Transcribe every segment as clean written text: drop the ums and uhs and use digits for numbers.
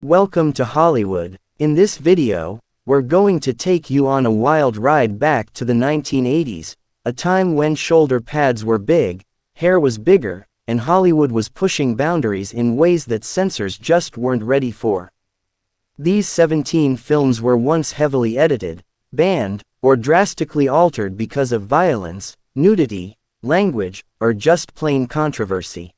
Welcome to Hollywood. In this video, we're going to take you on a wild ride back to the 1980s, a time when shoulder pads were big, hair was bigger, and Hollywood was pushing boundaries in ways that censors just weren't ready for. These 17 films were once heavily edited, banned, or drastically altered because of violence, nudity, language, or just plain controversy.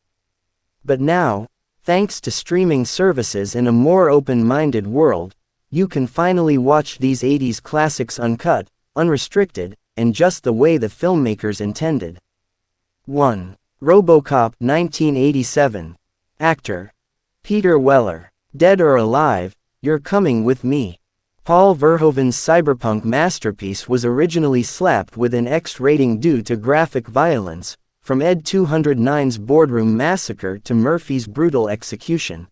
But now, thanks to streaming services and a more open-minded world, you can finally watch these 80s classics uncut, unrestricted, and just the way the filmmakers intended. 1. RoboCop 1987. Actor: Peter Weller. Dead or alive, you're coming with me. Paul Verhoeven's cyberpunk masterpiece was originally slapped with an X rating due to graphic violence, from Ed 209's Boardroom Massacre to Murphy's brutal execution.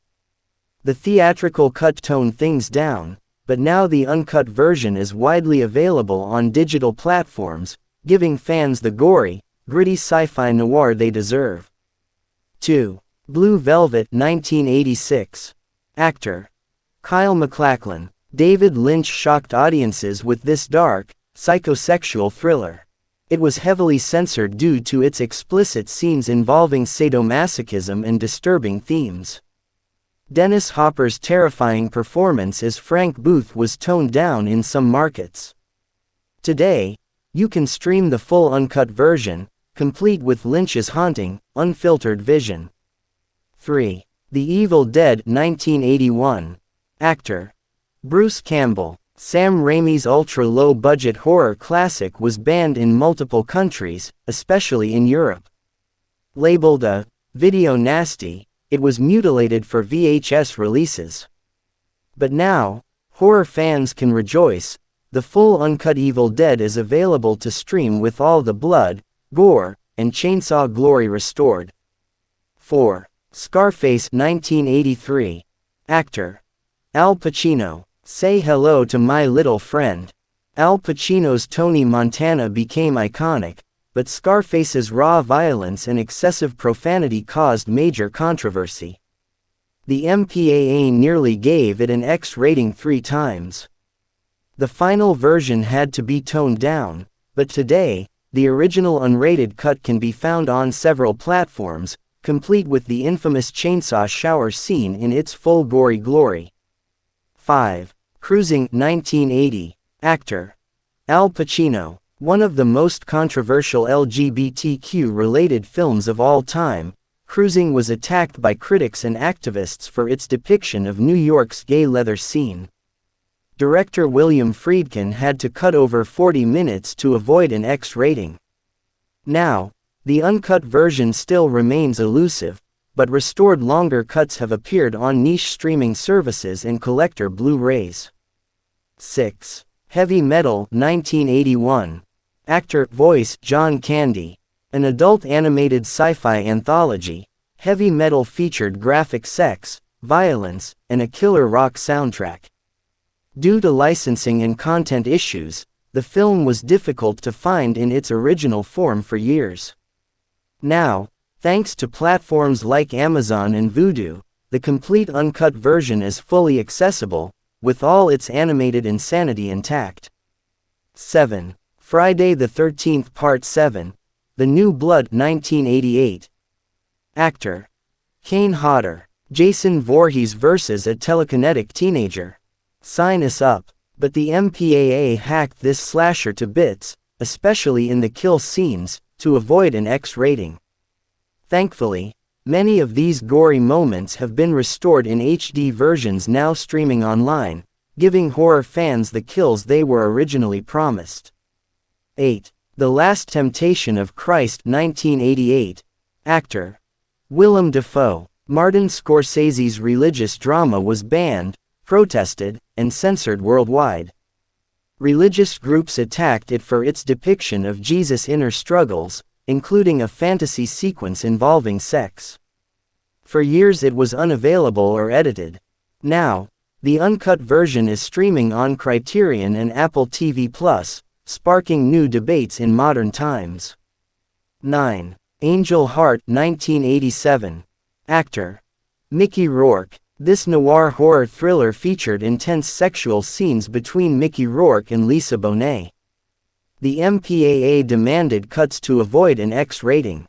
The theatrical cut toned things down, but now the uncut version is widely available on digital platforms, giving fans the gory, gritty sci-fi noir they deserve. 2. Blue Velvet 1986. Actor: Kyle MacLachlan. David Lynch shocked audiences with this dark, psychosexual thriller. It was heavily censored due to its explicit scenes involving sadomasochism and disturbing themes. Dennis Hopper's terrifying performance as Frank Booth was toned down in some markets. Today, you can stream the full uncut version, complete with Lynch's haunting, unfiltered vision. 3. The Evil Dead 1981. Actor: Bruce Campbell. Sam Raimi's ultra-low-budget horror classic was banned in multiple countries, especially in Europe. Labeled a video nasty, it was mutilated for VHS releases. But now, horror fans can rejoice. The full uncut Evil Dead is available to stream with all the blood, gore, and chainsaw glory restored. 4. Scarface 1983. Actor: Al Pacino. Say Hello to My Little Friend. Al Pacino's Tony Montana became iconic, but Scarface's raw violence and excessive profanity caused major controversy. The MPAA nearly gave it an X rating 3 times. The final version had to be toned down, but today, the original unrated cut can be found on several platforms, complete with the infamous chainsaw shower scene in its full gory glory. 5. Cruising 1980. Actor: Al Pacino. One of the most controversial LGBTQ-related films of all time, Cruising was attacked by critics and activists for its depiction of New York's gay leather scene. Director William Friedkin had to cut over 40 minutes to avoid an X rating. Now, the uncut version still remains elusive, but restored longer cuts have appeared on niche streaming services and collector Blu-rays. 6. Heavy Metal 1981. Actor, voice, John Candy. An adult animated sci-fi anthology, Heavy Metal featured graphic sex, violence, and a killer rock soundtrack. Due to licensing and content issues, the film was difficult to find in its original form for years. Now, thanks to platforms like Amazon and Vudu, the complete uncut version is fully accessible, with all its animated insanity intact. 7. Friday the 13th Part 7. The New Blood 1988. Actor: Kane Hodder. Jason Voorhees versus a telekinetic teenager. Sign us up. But the MPAA hacked this slasher to bits, especially in the kill scenes, to avoid an X rating. Thankfully, many of these gory moments have been restored in HD versions now streaming online, giving horror fans the kills they were originally promised. 8. The Last Temptation of Christ 1988. Actor: Willem Dafoe. Martin Scorsese's religious drama was banned, protested, and censored worldwide. Religious groups attacked it for its depiction of Jesus' inner struggles, including a fantasy sequence involving sex. For years it was unavailable or edited. Now, the uncut version is streaming on Criterion and Apple TV+, sparking new debates in modern times. 9. Angel Heart 1987. Actor: Mickey Rourke. This noir horror thriller featured intense sexual scenes between Mickey Rourke and Lisa Bonet. The MPAA demanded cuts to avoid an X rating.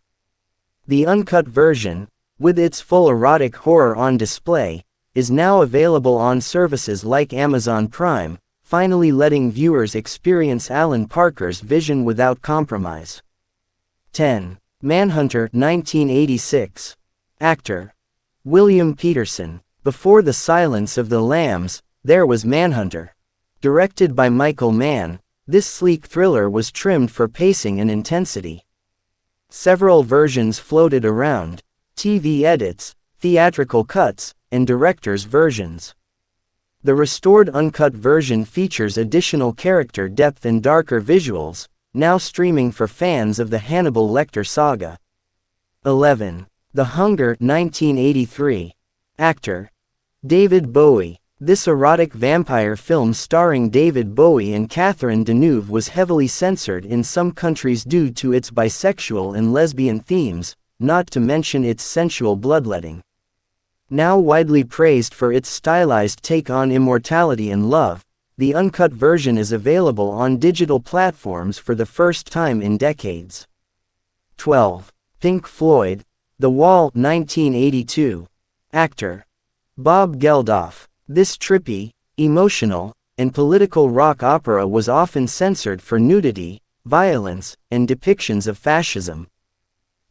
The uncut version, with its full erotic horror on display, is now available on services like Amazon Prime, finally letting viewers experience Alan Parker's vision without compromise. 10. Manhunter, 1986. Actor William Peterson. Before The Silence of the Lambs, there was Manhunter. Directed by Michael Mann, this sleek thriller was trimmed for pacing and intensity. Several versions floated around: TV edits, theatrical cuts, and director's versions. The restored uncut version features additional character depth and darker visuals, now streaming for fans of the Hannibal Lecter saga. 11. The Hunger, 1983. Actor David Bowie. This erotic vampire film starring David Bowie and Catherine Deneuve was heavily censored in some countries due to its bisexual and lesbian themes, not to mention its sensual bloodletting. Now widely praised for its stylized take on immortality and love, the uncut version is available on digital platforms for the first time in decades. 12. Pink Floyd, The Wall, 1982. Actor Bob Geldof. This trippy, emotional, and political rock opera was often censored for nudity, violence, and depictions of fascism.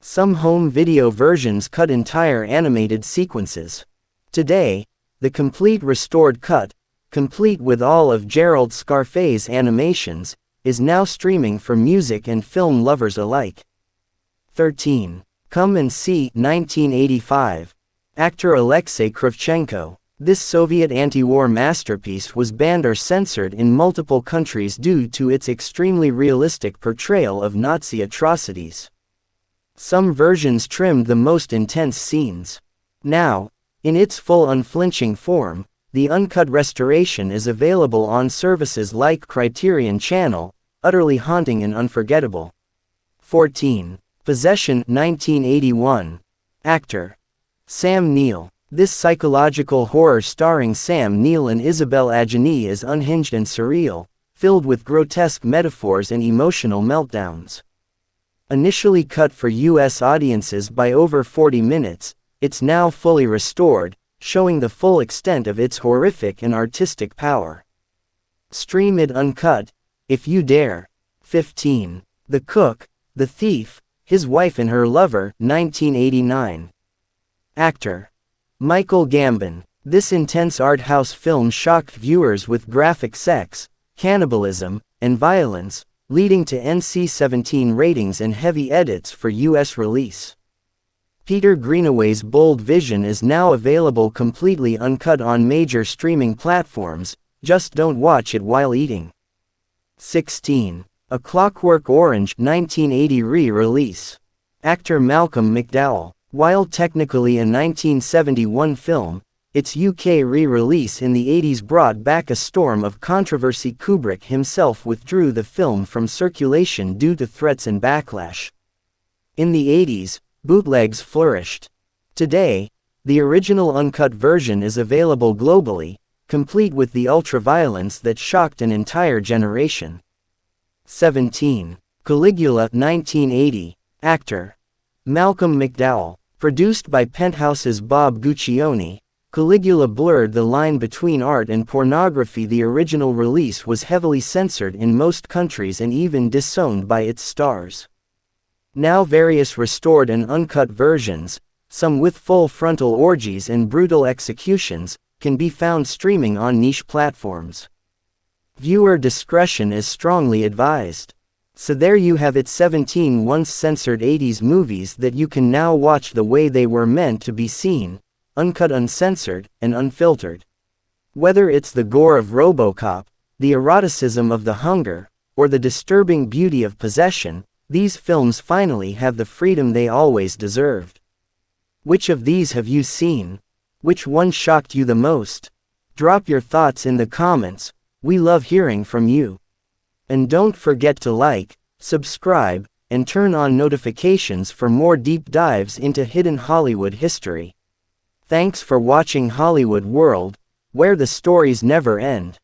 Some home video versions cut entire animated sequences. Today, the complete restored cut, complete with all of Gerald Scarfe's animations, is now streaming for music and film lovers alike. 13. Come and See, 1985. Actor Alexei Kravchenko. This Soviet anti-war masterpiece was banned or censored in multiple countries due to its extremely realistic portrayal of Nazi atrocities. Some versions trimmed the most intense scenes. Now, in its full unflinching form, the uncut restoration is available on services like Criterion Channel, utterly haunting and unforgettable. 14. Possession, 1981. Actor Sam Neill. This psychological horror starring Sam Neill and Isabelle Adjani is unhinged and surreal, filled with grotesque metaphors and emotional meltdowns. Initially cut for U.S. audiences by over 40 minutes, it's now fully restored, showing the full extent of its horrific and artistic power. Stream it uncut, if you dare. 15. The Cook, The Thief, His Wife and Her Lover, 1989. Actor Michael Gambon. This intense art house film shocked viewers with graphic sex, cannibalism, and violence, leading to NC-17 ratings and heavy edits for U.S. release. Peter Greenaway's bold vision is now available completely uncut on major streaming platforms, just don't watch it while eating. 16. A Clockwork Orange, 1980 re-release. Actor Malcolm McDowell. While technically a 1971 film, its UK re-release in the 80s brought back a storm of controversy. Kubrick himself withdrew the film from circulation due to threats and backlash. In the 80s, bootlegs flourished. Today, the original uncut version is available globally, complete with the ultra-violence that shocked an entire generation. 17. Caligula, 1980. Actor Malcolm McDowell. Produced by Penthouse's Bob Guccione, Caligula blurred the line between art and pornography. The original release was heavily censored in most countries and even disowned by its stars. Now various restored and uncut versions, some with full frontal orgies and brutal executions, can be found streaming on niche platforms. Viewer discretion is strongly advised. So there you have it, 17 once censored 80s movies that you can now watch the way they were meant to be seen, uncut, uncensored, and unfiltered. Whether it's the gore of RoboCop, the eroticism of The Hunger, or the disturbing beauty of Possession, these films finally have the freedom they always deserved. Which of these have you seen? Which one shocked you the most? Drop your thoughts in the comments, we love hearing from you. And don't forget to like, subscribe, and turn on notifications for more deep dives into hidden Hollywood history. Thanks for watching Hollywood World, where the stories never end.